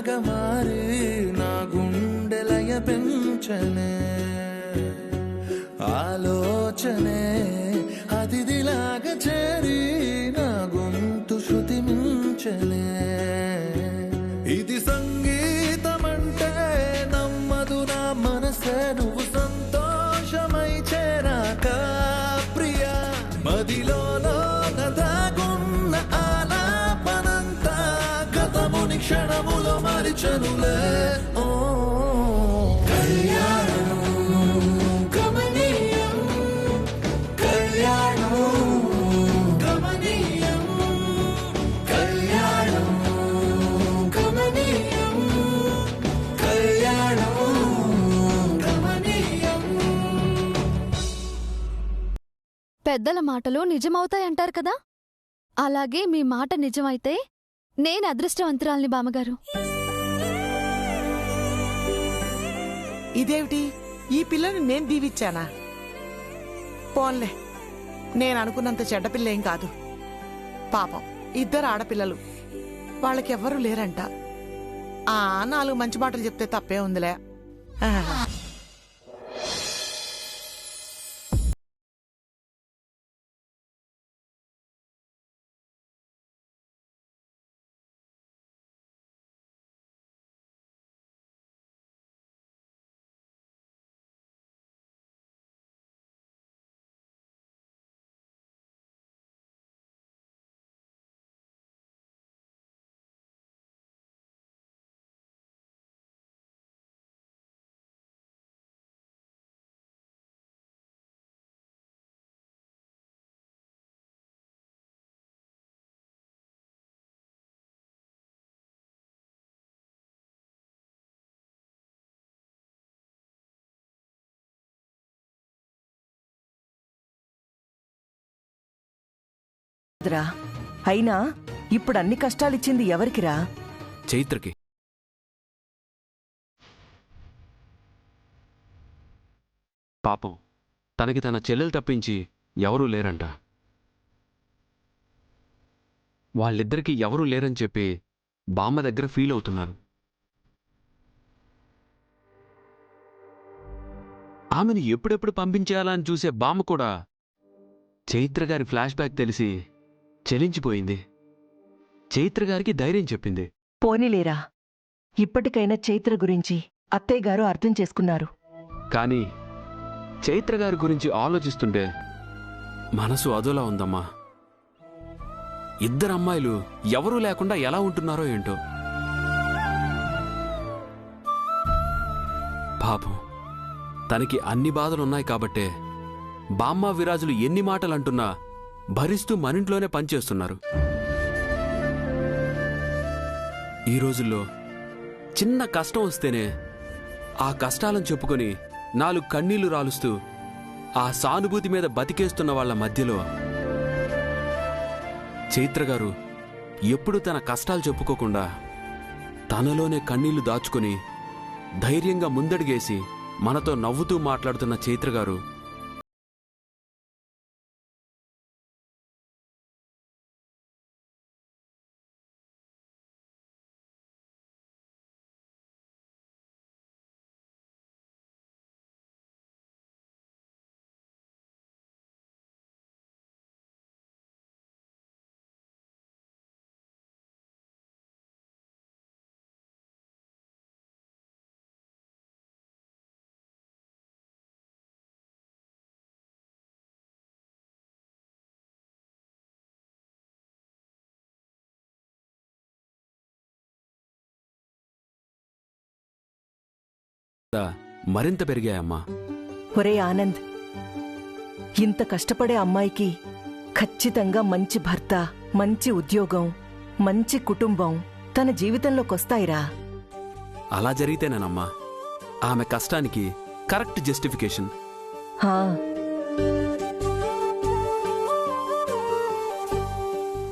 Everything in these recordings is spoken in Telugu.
ఊపిరిలాగా మారి నా గుండెలయ పెంచనే ఆలోచనే అతిథిలాగా చేరి నా గొంతు శృతి మించనే ఇది సంగీతమంటే నమ్మదు నా మనసే నువ్వు సంతోషమై చేరాక ప్రియా మదిలో దాగున్న ఆలాపనంతా గతముని క్షణములో మరిచనులే ఓ కళ్యాణం గమనీయం కళ్యాణం గమనీయం కళ్యాణం గమనీయం కళ్యాణం గమనీయం. పెద్దల మాటలు నిజమవుతాయంటారు కదా, అలాగే మీ మాట నిజమైతే నేను అదృష్టవంతురాల్ని బామ్మగారు. ఇదేమిటి, ఈ పిల్లని నేను దీవిచ్చానా? పోన్లే, నేను అనుకున్నంత చెడ్డపిల్లేం కాదు. పాపం ఇద్దరు ఆడపిల్లలు, వాళ్ళకెవ్వరూ లేరంట. 4 మంచి మాటలు చెప్తే తప్పే ఉందిలే. అయినా ఇప్పుడు అన్ని కష్టాలిచ్చింది ఎవరికిరా? చైత్రకి. పాపం తనకి తన చెల్లెలు తప్పించి ఎవరూ లేరంట. వాళ్ళిద్దరికీ ఎవరూ లేరని చెప్పి బామ్మ దగ్గర ఫీల్ అవుతున్నారు. ఆమెను ఎప్పుడెప్పుడు పంపించేయాలని చూసే బామ్మ కూడా చైత్ర గారి ఫ్లాష్ బ్యాక్ తెలిసి చెలించిపోయింది. చైత్ర గారికి ధైర్యం చెప్పింది. పోనీలేరా, ఇప్పటికైనా చైత్ర గురించి అత్తయ్య గారు అర్థం చేసుకున్నారు. కానీ చైత్ర గారి గురించి ఆలోచిస్తుంటే మనసు అదోలా ఉందమ్మా. ఇద్దరు అమ్మాయిలు ఎవరూ లేకుండా ఎలా ఉంటున్నారో ఏంటో. పాపం తనకి అన్ని బాధలున్నాయి కాబట్టే బామ్మ విరాజులు ఎన్ని మాటలంటున్నా భరిస్తూ మనింట్లోనే పనిచేస్తున్నారు. ఈ రోజుల్లో చిన్న కష్టం వస్తేనే ఆ కష్టాలను చెప్పుకొని 4 కన్నీళ్లు రాలుస్తూ ఆ సానుభూతి మీద బతికేస్తున్న వాళ్ల మధ్యలో చైత్రగారు ఎప్పుడు తన కష్టాలు చెప్పుకోకుండా తనలోనే కన్నీళ్లు దాచుకొని ధైర్యంగా ముందడిగేసి మనతో నవ్వుతూ మాట్లాడుతున్న చైత్రగారు మరింత పెరిగాయమ్మా. ఒరే ఆనంద్, ఇంత కష్టపడే అమ్మాయికి ఖచ్చితంగా మంచి భర్త, మంచి ఉద్యోగం, మంచి కుటుంబం తన జీవితంలోకొస్తాయిరా. అలా జరిగితేనేనమ్మా ఆమె కష్టానికి కరెక్ట్ జస్టిఫికేషన్.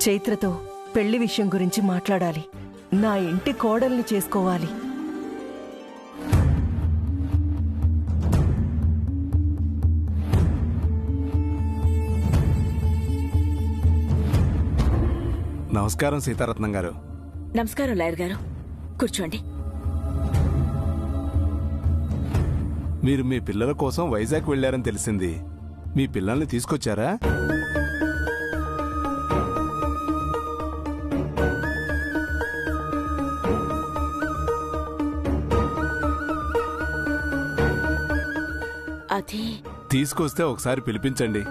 చైత్రతో పెళ్లి విషయం గురించి మాట్లాడాలి. నా ఇంటి కోడల్ని చేసుకోవాలి. నమస్కారం సీతారత్నం గారు. నమస్కారం లాయర్ గారు. కూర్చోండి. మీరు మీ పిల్లల కోసం వైజాగ్ వెళ్లారని తెలిసింది. మీ పిల్లల్ని తీసుకొచ్చారా? అది తీసుకొస్తే ఒకసారి పిలిపించండి,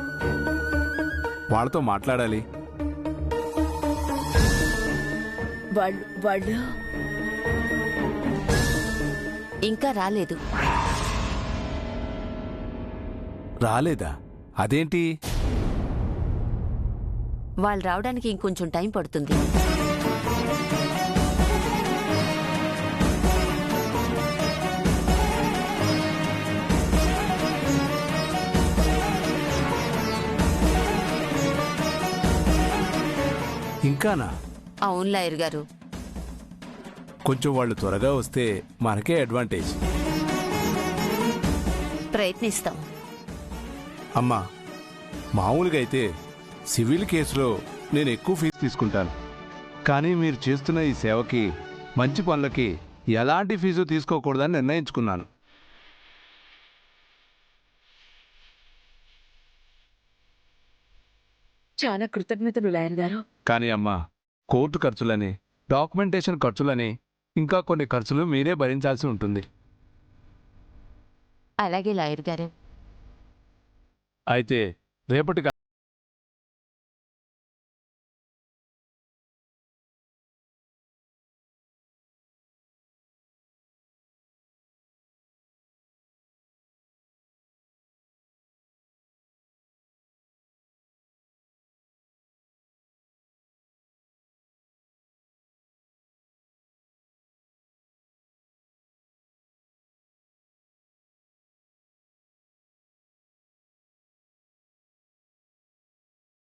వాళ్ళతో మాట్లాడాలి. వాళ్ళు ఇంకా రాలేదు. రాలేదా? అదేంటి? వాళ్ళు రావడానికి ఇంకొంచెం టైం పడుతుంది. ఇంకానా? అవును లాయర్ గారు. కొంచెం వాళ్ళు త్వరగా వస్తే మనకే అడ్వాంటేజ్. ప్రయత్నిస్తాం. అమ్మా, మామూలుగా అయితే సివిల్ కేసులో నేను ఎక్కువ ఫీజు తీసుకుంటాను. కానీ మీరు చేస్తున్న ఈ సేవకి, మంచి పనులకి ఎలాంటి ఫీజు తీసుకోకూడదని నిర్ణయించుకున్నాను. చాలా కృతజ్ఞతలు లాయర్ గారు. కానీ అమ్మా, కోర్టు ఖర్చులని, డాక్యుమెంటేషన్ ఖర్చులని, ఇంకా కొన్ని ఖర్చులు మీరే భరించాల్సి ఉంటుంది. అలాగే లాయర్ గారు. అయితే రేపటి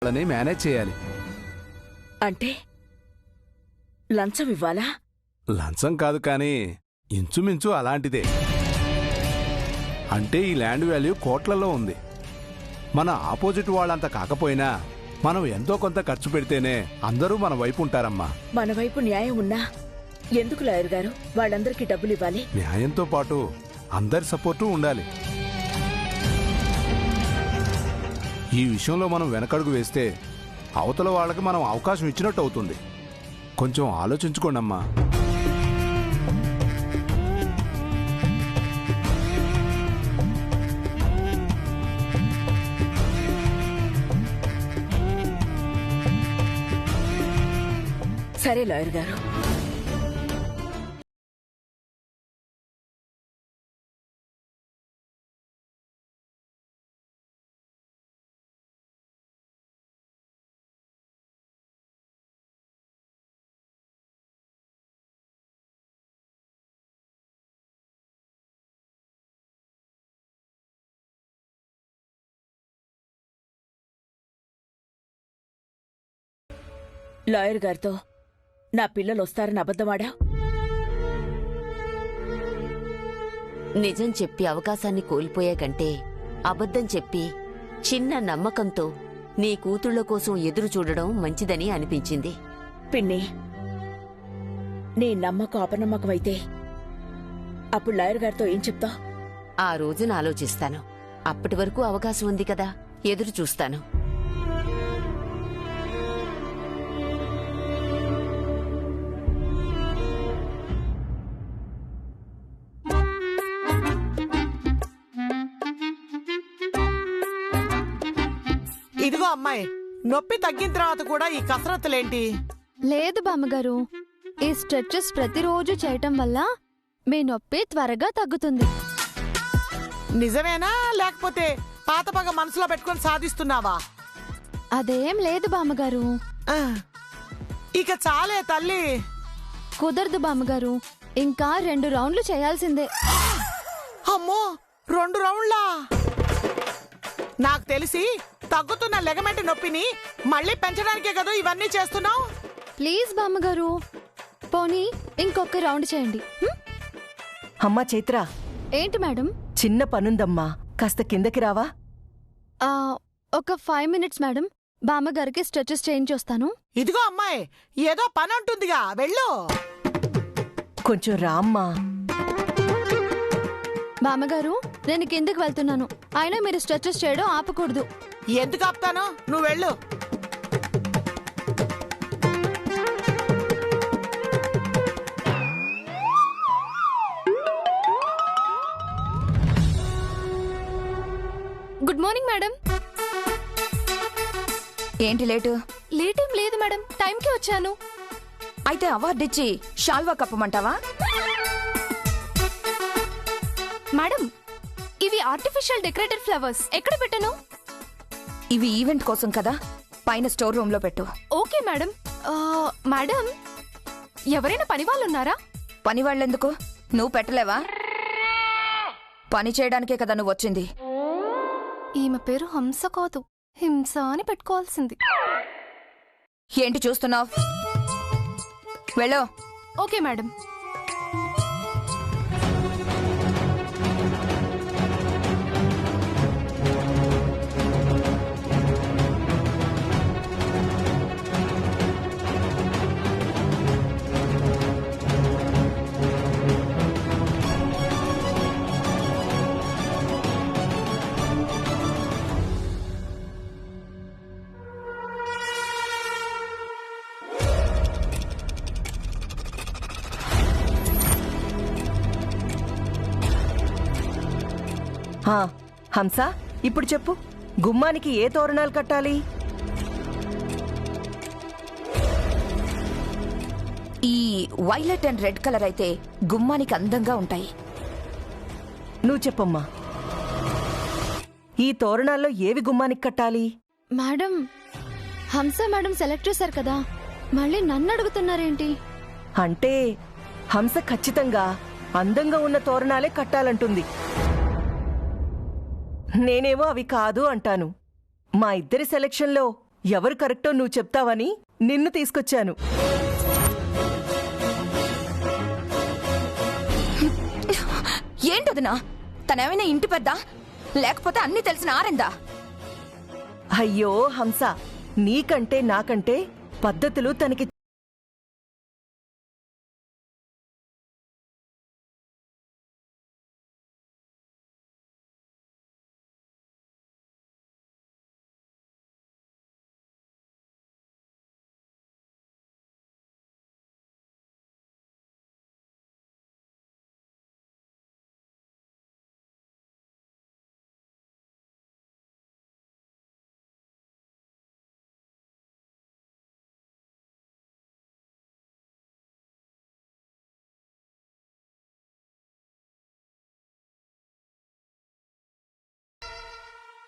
వాళ్ళని మేనేజ్ చేయాలి. అంటే లంచం ఇవ్వాలా? లంచం కాదు, కానీ ఇంచుమించు అలాంటిదే. అంటే ఈ ల్యాండ్ వాల్యూ కోట్లలో ఉంది. మన ఆపోజిట్ వాళ్ళంత కాకపోయినా మనం ఎంతో కొంత ఖర్చు పెడితేనే అందరూ మన వైపు ఉంటారమ్మా. మన వైపు న్యాయం ఉన్నా ఎందుకు లాయర్ గారు వాళ్ళందరికీ డబ్బులు ఇవ్వాలి? న్యాయంతో పాటు అందరి సపోర్టు ఉండాలి. ఈ విషయంలో మనం వెనకడుగు వేస్తే అవతల వాళ్ళకి మనం అవకాశం ఇచ్చినట్టు అవుతుంది. కొంచెం ఆలోచించుకోండమ్మా. సరే లాయర్ గారు. లాయర్ గారితో నా పిల్లలు వస్తారని అబద్ధమాడా? నిజం చెప్పి అవకాశాన్ని కోల్పోయే కంటే అబద్ధం చెప్పి చిన్న నమ్మకంతో నీ కూతుళ్ల కోసం ఎదురు చూడడం మంచిదని అనిపించింది. పిన్ని, నీ నమ్మకం అపనమ్మకమైతే అప్పుడు లాయర్ గారితో ఏం చెప్తావు? ఆ రోజున ఆలోచిస్తాను. అప్పటి వరకు అవకాశం ఉంది కదా, ఎదురు చూస్తాను. ఇదిగో అమ్మాయి, నొప్పి తగ్గిన తర్వాత కూడా ఈ కసరత్తులేంటి? లేదు బామ్మగారు, ఈ స్ట్రెచెస్ ప్రతిరోజు చేయటం వల్ల మీ నొప్పి త్వరగా తగ్గుతుంది. నిజమేనా, లేకపోతే పాత పగ మనసులో పెట్టుకొని సాధిస్తున్నావా? అదేం లేదు బామ్మగారు. ఆ, ఇక చాలే తల్లి. కుదరదు బామ్మగారు, ఇంకా 2 రౌండ్లు చేయాల్సిందే. అమ్మో, 2 రౌండ్లా? నాకు తెలిసి తగ్గుతున్న లెగమెంట్ నొప్పిని మళ్ళీ పెంచడానికే కదా ఇవన్నీ చేస్తున్నావు. ప్లీజ్ బామ్మగారు, పోనీ ఇంకొక రౌండ్ చేయండి. అమ్మా చైత్ర, ఏంటి మేడం? చిన్న పనుందమ్మా, కాస్త కిందకి రావా? ఒక 5 మినిట్స్ మేడం, బామ్మగారికి స్ట్రెచెస్ చేయించొస్తాను. ఇదిగో అమ్మాయి, ఏదో పని అంటుందిగా, వెళ్ళు. కొంచెం రామ్మా. బామ్మగారు, నేను కిందకి వెళ్తున్నాను. అయినా మీరు స్ట్రెచెస్ చేయడం ఆపకూడదు. ఎందుకు ఆపుతాను? నువ్వు వెళ్ళు. Good morning madam. ఏంటి లేటు? లేటేం లేదు మేడం, టైంకి వచ్చాను. అయితే అవార్డు ఇచ్చి షాల్వా కప్పమంటావా? మేడం, ఇవి ఆర్టిఫిషియల్ డెకరేటెడ్ ఫ్లవర్స్. ఎక్కడ పెట్టను? ఇవి ఈవెంట్ కోసం కదా, పైన స్టోర్ రూమ్ లో పెట్టు. Okay madam. మేడం, ఎవరైనా పని వాళ్ళు ఉన్నారా? పని వాళ్ళెందుకు? నువ్వు పెట్టలేవా? పని చేయడానికే కదా నువ్వు వచ్చింది. ఈమె పేరు హంస కాదు, హింస అని పెట్టుకోవాల్సింది. ఏంటి చూస్తున్నావు? వెళ్ళు. Okay madam. హంస, ఇప్పుడు చెప్పు, గుమ్మానికి ఏ తోరణాలు కట్టాలి? ఈ వైలెట్ అండ్ రెడ్ కలర్ అయితే గుమ్మానికి అందంగా ఉంటాయి. నువ్వు చెప్పమ్మా, ఈ తోరణాల్లో ఏవి గుమ్మానికి కట్టాలి? మేడం, హంస మేడం సెలెక్ట్ చేశారు కదా, మళ్ళీ నన్ను అడుగుతున్నారేంటి? అంటే హంస ఖచ్చితంగా అందంగా ఉన్న తోరణాలే కట్టాలంటుంది. నేనేమో అవి కాదు అంటాను. మా ఇద్దరి సెలక్షన్లో ఎవరు కరెక్టో నువ్వు చెప్తావని నిన్ను తీసుకొచ్చాను. ఏంటదినా? తనేమైనా ఇంటి పెద్ద, లేకపోతే అన్ని తెలిసిన ఆరిందా? అయ్యో హంస, నీకంటే నాకంటే పద్ధతులు తనకి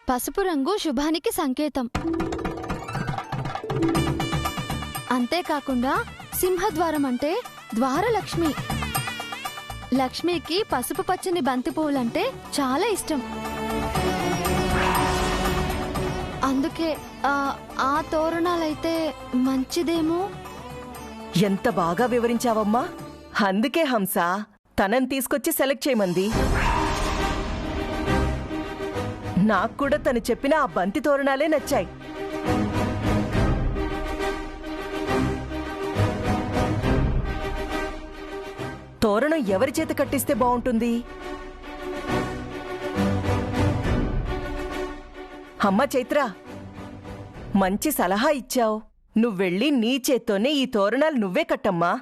పసుపు రంగు శుభానికి సంకేతం. అంతేకాకుండా సింహద్వారం అంటే ద్వారలక్ష్మి. లక్ష్మికి పసుపు పచ్చని బంతి పువ్వులంటే చాలా ఇష్టం. అందుకే ఆ తోరణాలైతే మంచిదేమో. ఎంత బాగా వివరించావమ్మా. అందుకే హంస తనని తీసుకొచ్చి సెలెక్ట్ చేయమంది. నాకు కూడా తను చెప్పిన ఆ బంతి తోరణాలే నచ్చాయి. తోరణం ఎవరి చేత కట్టిస్తే బావుంటుంది? అమ్మా చైత్ర, మంచి సలహా ఇచ్చావు. నువ్వెళ్ళి నీ చేత్తోనే ఈ తోరణాలు నువ్వే కట్టమ్మా.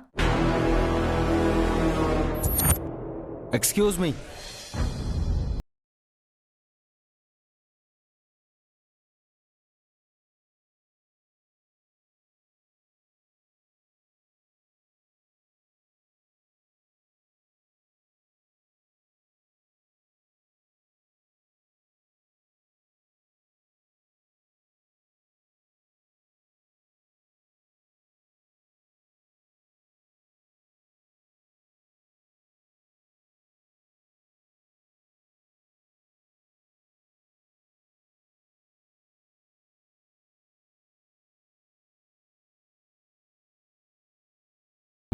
Excuse me.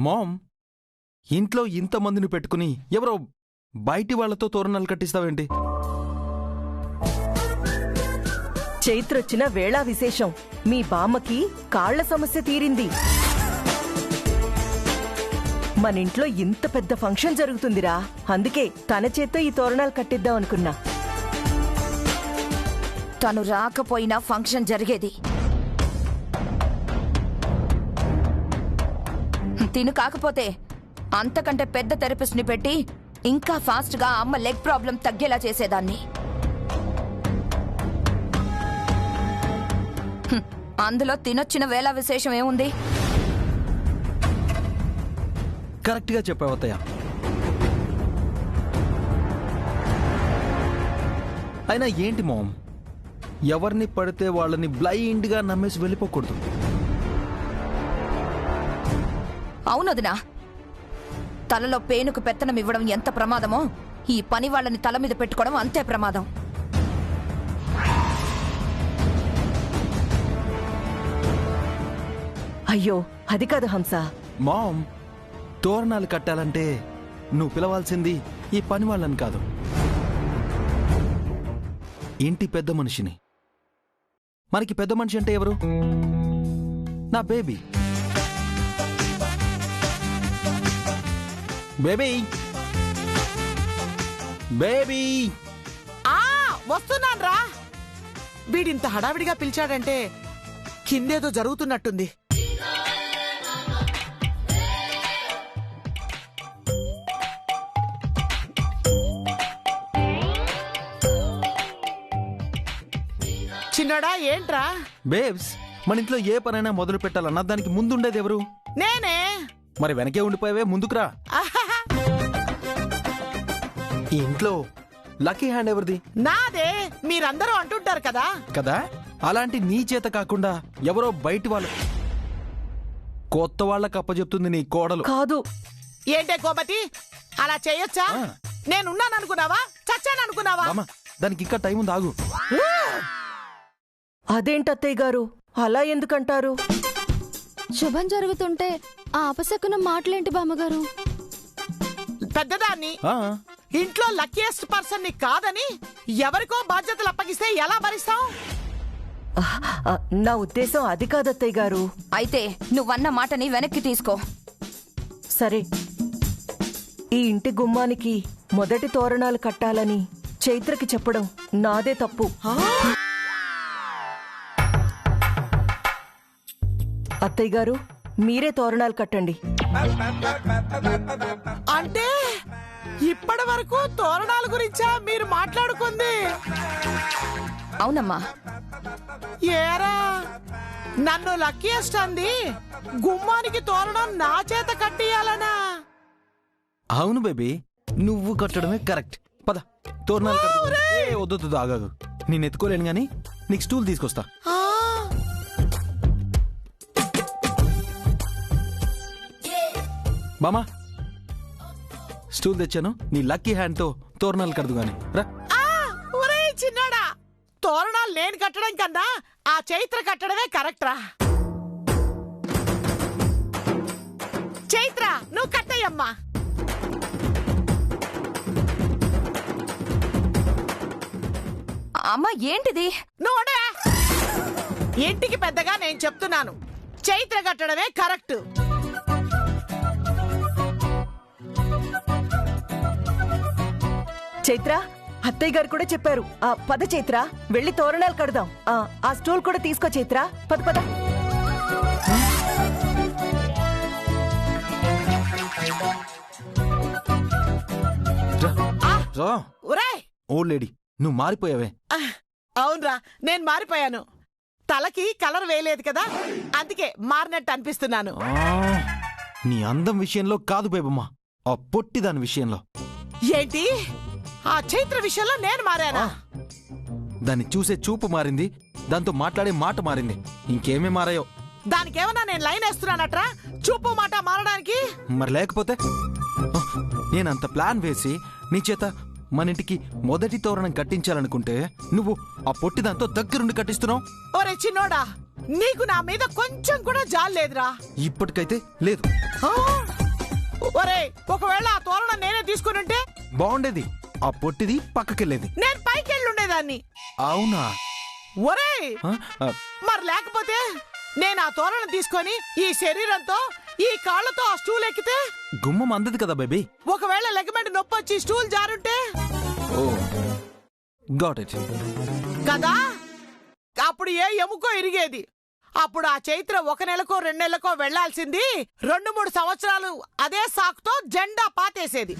మామ్, ఇంట్లో ఇంతమందిని పెట్టుకుని ఎవరో బయటి వాళ్లతో తోరణాలు కట్టిస్తావేంటి? చైత్రొచ్చిన వేళా విశేషం. మీ బామ్మకి కాళ్ల సమస్య తీరింది. మన ఇంట్లో ఇంత పెద్ద ఫంక్షన్ జరుగుతుందిరా. అందుకే తన చేత్తో ఈ తోరణాలు కట్టిద్దాం అనుకున్నా. తను రాకపోయినా ఫంక్షన్ జరిగేది. తిను కాకపోతే అంతకంటే పెద్ద థెరపిస్ట్ ని పెట్టి ఇంకా ఫాస్ట్ గా అమ్మ లెగ్ ప్రాబ్లం తగ్గేలా చేసేదాన్ని. అందులో తినొచ్చిన వేళ విశేషం ఏముంది? కరెక్ట్ గా చెప్పావత్తయ్య. అయినా ఏంటి మామ్, ఎవరిని పడితే వాళ్ళని బ్లైండ్ గా నమ్మేసి వెళ్ళిపోకూడదు. అవునదినా, తలలో పేనుకు పెత్తనం ఇవ్వడం ఎంత ప్రమాదమో ఈ పని వాళ్ళని తల మీద పెట్టుకోవడం అంతే ప్రమాదం. అయ్యో అది కాదు హంస. మామ్, తోరణాలు కట్టాలంటే నువ్వు పిలవాల్సింది ఈ పని వాళ్ళని కాదు, ఇంటి పెద్ద మనిషిని. మనకి పెద్ద మనిషి అంటే ఎవరు? నా బేబీ. బేబీ బేబీ వస్తున్నాను రా. వీడింత హడావిడిగా పిలిచాడంటే కిందేదో జరుగుతున్నట్టుంది. చిన్నడా ఏంట్రా? బేబ్స్, మన ఇంట్లో ఏ పనైనా మొదలు పెట్టాలన్నా దానికి ముందుండేది ఎవరు? నేనే. మరి వెనకే ఉండిపోయావే, ముందుకురా. ఈ ఇంట్లో లక్కీ హ్యాండ్ ఎవరిది? నాదే. మీరందరూ అంటుంటారు కదా కదా. అలాంటి నీ చేత కాకుండా ఎవరో బయటి వాళ్ళు, కొత్త వాళ్ళకి అప్పచెప్తుంది నీ కోడలు. కాదు. ఏంటే గోమతి, అలా చేయొచ్చా? నేనున్నాననుకున్నావా? చచ్చాననుకున్నావా? దానికి ఇంకా టైం ఉంది, ఆగు. అదేంటత్తయ్య గారు అలా ఎందుకంటారు? శుభం జరుగుతుంటే ఆ అపశకునం మాటలేంటి బామ్మగారు? పెద్దదాన్ని, ఇంట్లో లక్కీయెస్ట్ పర్సన్ ని కాదని ఎవరికో బాధ్యతలు అప్పగిస్తే ఎలా భరిస్తావు? నా ఉద్దేశం అది కాదత్తయ్య గారు. అయితే నువ్వన్న మాటని వెనక్కి తీసుకో. సరే, ఈ ఇంటి గుమ్మానికి మొదటి తోరణాలు కట్టాలని చైత్రకి చెప్పడం నాదే తప్పు. అత్తయ్య గారు, మీరే తోరణాలు కట్టండి. అంటే ఇప్పటి వరకు తోరణాల గురించా మీరు మాట్లాడుకుంది? అవునమ్మా. ఏరా, నన్ను లక్కీయెస్ట్ అంది గుమ్మానికి తోరణం నా చేత కట్టియాలనా? అవును బేబీ, నువ్వు కట్టడమే కరెక్ట్. పద, తోరణాలు కట్టు. వద్దు, ఆగాగు. నేను ఎత్తుకోలేను గాని నీకు స్టూల్ తీసుకొస్తా. మామా, స్టూల్ తెచ్చాను. నీ లక్కీ హ్యాండ్ తో తోరణాలు కడదు గాని రా. చిన్నాడా, తోరణాలు నేను కట్టడం కన్నా ఆ చైత్ర కట్టడమే కరెక్ట్ రా. చైత్ర, నువ్వు కట్టయ్యమ్మా. అమ్మా ఏంటిది? నువ్వు ఇంటికి పెద్దగా నేను చెప్తున్నాను, చైత్ర కట్టడమే కరెక్ట్. చైత్ర, అత్తయ్య గారు కూడా చెప్పారు. పద చైత్ర, వెళ్ళి తోరణాలు కడదాం. ఆ స్టూల్ కూడా తీసుకో చైత్ర. పద పద. ఓల్డ్ లేడీ, నువ్వు మారిపోయావే. అవునరా, నేను మారిపోయాను. తలకి కలర్ వేయలేదు కదా, అందుకే మారినట్టు అనిపిస్తున్నాను. నీ అందం విషయంలో కాదు బేబమ్మా, ఆ పొట్టి దాని విషయంలో. ఏంటి? ఆ చైత్ర విషయంలో నేను మారానా? దాన్ని చూసే చూపు మారింది, దాంతో మాట్లాడే మాట మారింది. ఇంకేమీ మారాయో? దానికేమన్నా నేను లైన్ వేస్తున్నానట్రా చూపు మాట మారడానికి? మరి లేకపోతే నేనంత ప్లాన్ వేసి నీ చేత మన ఇంటికి మొదటి తోరణం కట్టించాలనుకుంటే నువ్వు ఆ పొట్టి దాంతో దగ్గరుండి కట్టిస్తున్నావు. ఒరే చిన్నోడా, నీకు నా మీద కొంచెం కూడా జాలేదురా? ఇప్పటికైతే లేదు. ఒరే, ఒకవేళ ఆ తోరణం నేనే తీసుకుని బాగుండేది. ఆ పొట్టిది పక్కకెళ్ళేది, నేను పైకెళ్ళుండేదాన్ని. అవునా? ఒరే, మరి లేకపోతే నేను ఆ తోరణం తీసుకొని ఈ శరీరంతో ఈ కాళ్ళతో ఆ స్టూల్ ఎక్కితే గుమ్మం అందది కదా బేబీ. ఒకవేళ లెగమెంట్ నొప్పి వచ్చి స్టూల్ జారుంటే ఓ గాట్ ఇట్ కదా, అప్పుడు ఏ ఎముకో ఇరిగేది. అప్పుడు ఆ చైత్ర 1 నెలకో 2 నెలలకో వెళ్లాల్సింది 2-3 సంవత్సరాలు అదే సాకుతో జెండా పాతేసేది.